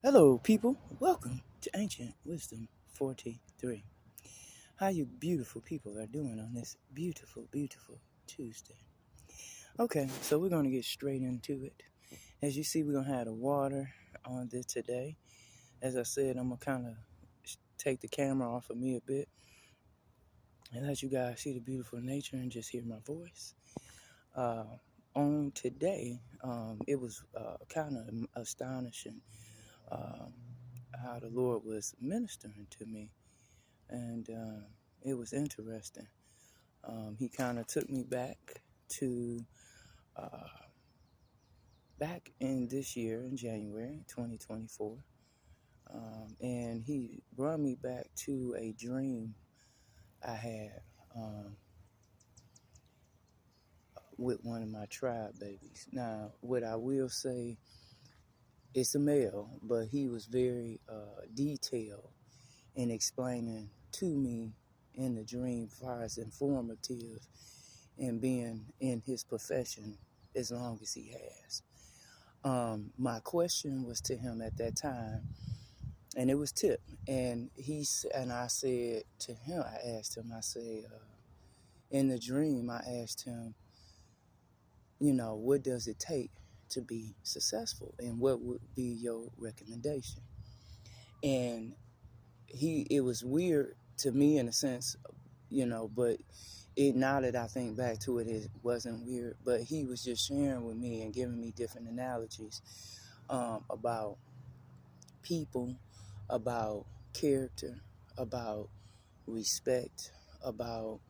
Hello, people. Welcome to Ancient Wisdom 43. How you beautiful people are doing on this beautiful, beautiful Tuesday. Okay, so we're going to get straight into it. As you see, we're going to have the water on this today. As I said, I'm going to kind of take the camera off of me a bit and let you guys see the beautiful nature and just hear my voice. Uh, on today, it was kind of astonishing um, how the Lord was ministering to me, and it was interesting. He kind of took me back to uh, back in this year in January 2024, and he brought me back to a dream I had with one of my tribe babies. Now, what I will say, it's a male, but he was very detailed in explaining to me in the dream as far as informative and being in his profession as long as he has. My question was to him at that time, and it was Tip, and I said to him, I asked him, I said, in the dream, I asked him, what does it take to be successful, and what would be your recommendation? And it was weird to me in a sense, but now that I think back to it, it wasn't weird, but he was just sharing with me and giving me different analogies about people, about character, about respect, about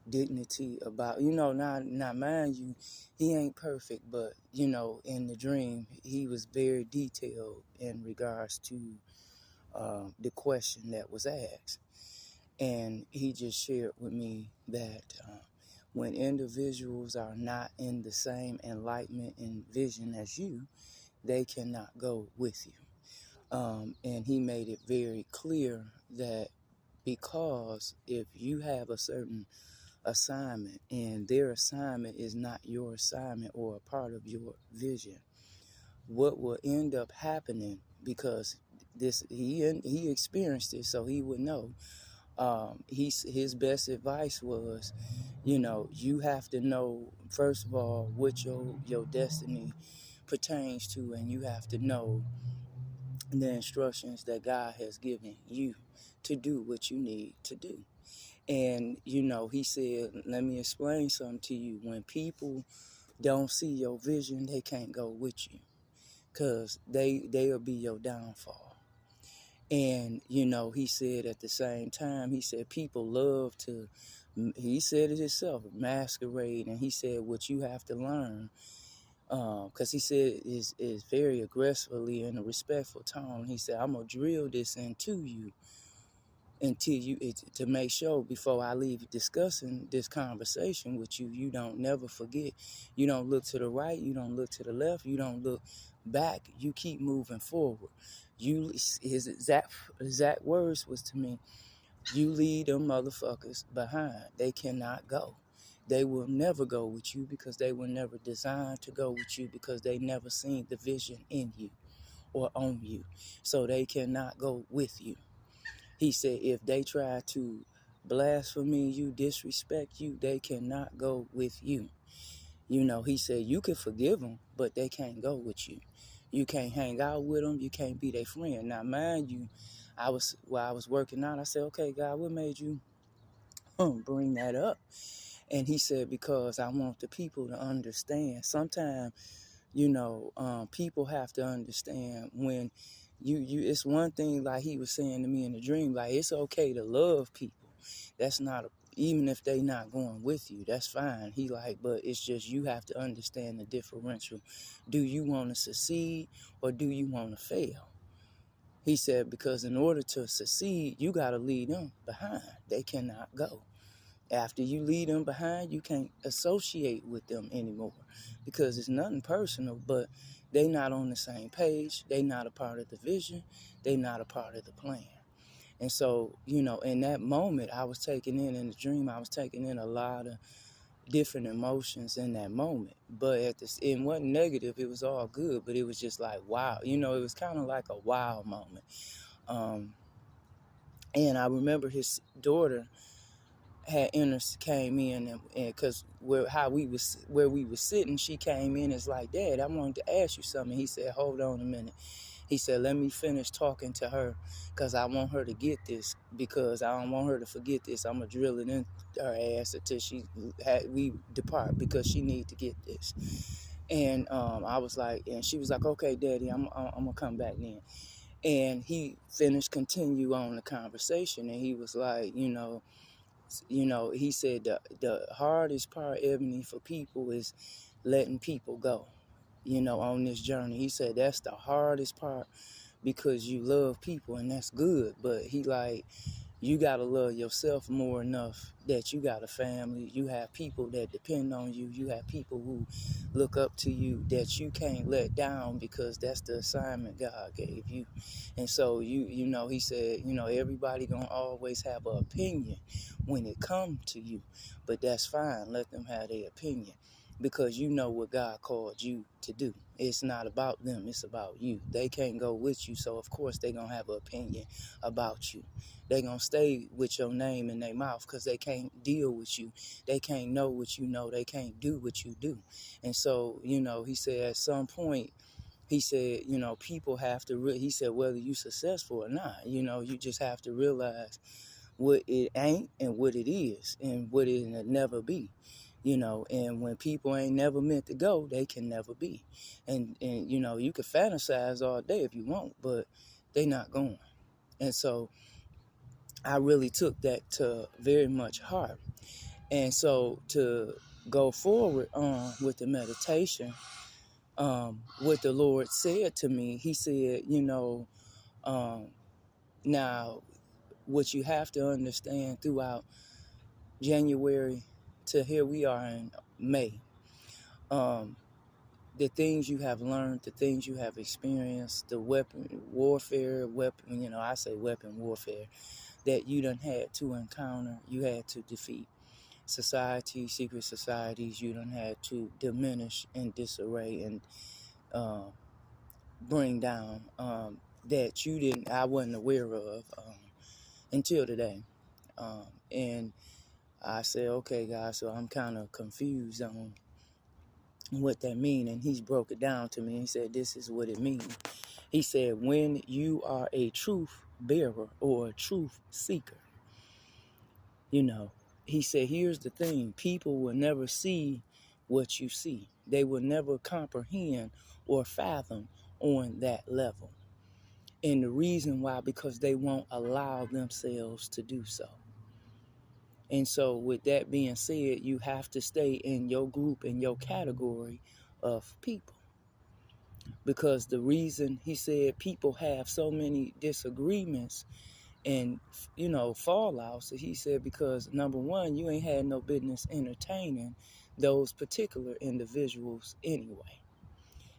dignity, about, not mind you, he ain't perfect, but, in the dream, he was very detailed in regards to the question that was asked. And he just shared with me that when individuals are not in the same enlightenment and vision as you, they cannot go with you. And he made it very clear that because if you have a certain assignment and their assignment is not your assignment or a part of your vision, what will end up happening, because he experienced it, so he would know. His best advice was, you have to know, first of all, what your destiny pertains to, and you have to know the instructions that God has given you to do what you need to do. And, he said, let me explain something to you. When people don't see your vision, they can't go with you, because they'll be your downfall. And, he said at the same time, he said people love to, he said it himself, masquerade. And he said what you have to learn, because he said is very aggressively in a respectful tone. He said, I'm going to drill this into you to make sure before I leave discussing this conversation with you, you don't never forget. You don't look to the right, you don't look to the left, you don't look back, you keep moving forward. His exact words was to me, you lead them motherfuckers behind. They cannot go. They will never go with you, because they were never designed to go with you, because they never seen the vision in you or on you. So they cannot go with you. He said, if they try to blaspheme you, disrespect you, they cannot go with you. He said, you can forgive them, but they can't go with you. You can't hang out with them. You can't be their friend. Now, mind you, while I was working out, I said, okay, God, what made you bring that up? And he said, because I want the people to understand. Sometimes, people have to understand when it's one thing, like he was saying to me in the dream, like, it's okay to love people. That's not even if they not going with you, that's fine. He like, but it's just, you have to understand the differential. Do you want to succeed or do you want to fail? He said, because in order to succeed, you got to leave them behind. They cannot go. After you leave them behind, you can't associate with them anymore, because it's nothing personal, but they not on the same page. They not a part of the vision. They not a part of the plan. And so, in that moment, I was taking in the dream, I was taking in a lot of different emotions in that moment. But it wasn't negative. It was all good. But it was just like, wow. It was kind of like a wow moment. And I remember his daughter came in, and because where we was sitting, she came in. It's like, Dad, I wanted to ask you something. He said, hold on a minute. He said, let me finish talking to her, because I want her to get this, because I don't want her to forget this. I'm going to drill it in her ass until we depart, because she need to get this. And I was like, and she was like, okay, Daddy, I'm going to come back then. And he continue on the conversation, and he was like, he said the hardest part, Ebony, for people is letting people go, on this journey. He said that's the hardest part, because you love people, and that's good. But he like, you got to love yourself more enough that you got a family. You have people that depend on you. You have people who look up to you that you can't let down, because that's the assignment God gave you. And so, he said, everybody going to always have an opinion when it comes to you. But that's fine. Let them have their opinion, because you know what God called you to do. It's not about them. It's about you. They can't go with you. So, of course, they're going to have an opinion about you. They're going to stay with your name in their mouth, because they can't deal with you. They can't know what you know. They can't do what you do. And so, he said at some point, he said, people have to, he said, whether you're successful or not, you just have to realize what it ain't and what it is and what it'll never be. And when people ain't never meant to go, they can never be. And you can fantasize all day if you want, but they not going. And so I really took that to very much heart. And so to go forward with the meditation, what the Lord said to me, he said, now what you have to understand throughout January to here we are in May, the things you have learned, the things you have experienced, the weapon warfare, I say weapon warfare, that you done had to encounter, you had to defeat. Society, secret societies, you done had to diminish and disarray and bring down, that I wasn't aware of until today. And I said, okay, guys, so I'm kind of confused on what that means. And he's broke it down to me. He said, this is what it means. He said, when you are a truth bearer or a truth seeker, he said, here's the thing. People will never see what you see. They will never comprehend or fathom on that level. And the reason why, because they won't allow themselves to do so. And so with that being said, you have to stay in your group, in your category of people. Because the reason, he said, people have so many disagreements and, fallouts, he said, because number one, you ain't had no business entertaining those particular individuals anyway.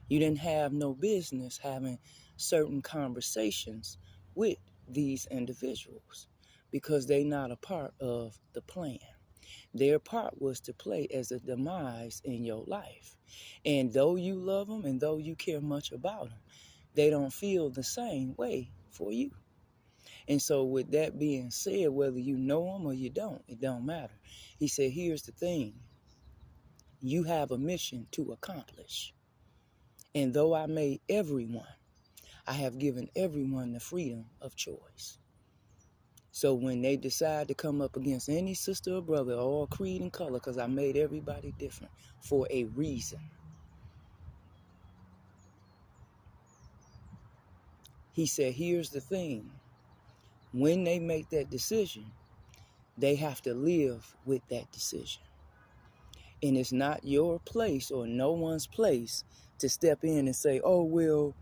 You didn't have no business having certain conversations with these individuals, because they not a part of the plan. Their part was to play as a demise in your life. And though you love them and though you care much about them, they don't feel the same way for you. And so with that being said, whether you know them or you don't, it don't matter. He said, here's the thing. You have a mission to accomplish. And though I made everyone, I have given everyone the freedom of choice. So when they decide to come up against any sister or brother, all creed and color, because I made everybody different for a reason. He said, here's the thing. When they make that decision, they have to live with that decision. And it's not your place or no one's place to step in and say, oh, well,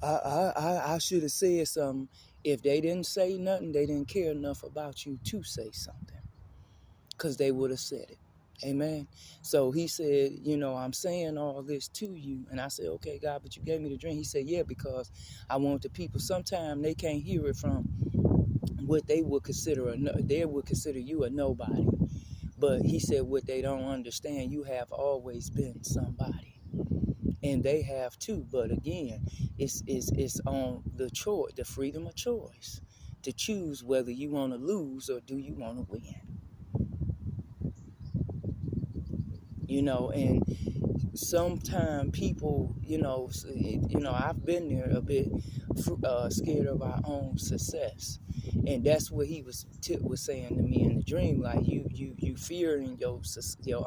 I should have said something. If they didn't say nothing, they didn't care enough about you to say something, because they would have said it. Amen. So he said, I'm saying all this to you. And I said, okay, God, but you gave me the dream. He said, yeah, because I want the people, sometimes they can't hear it from what they would consider, they would consider you a nobody. But he said what they don't understand, you have always been somebody. And they have too. But again, it's on the choice, the freedom of choice, to choose whether you want to lose or do you want to win. And sometimes people, I've been there a bit, scared of our own success, and that's what he was saying to me in the dream. Like you fearing your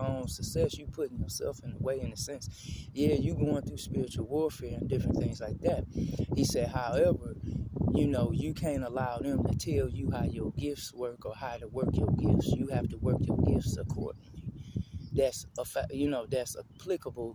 own success, you putting yourself in the way, in a sense. Yeah, you going through spiritual warfare and different things like that. He said, however, you can't allow them to tell you how your gifts work or how to work your gifts. You have to work your gifts accordingly. That's applicable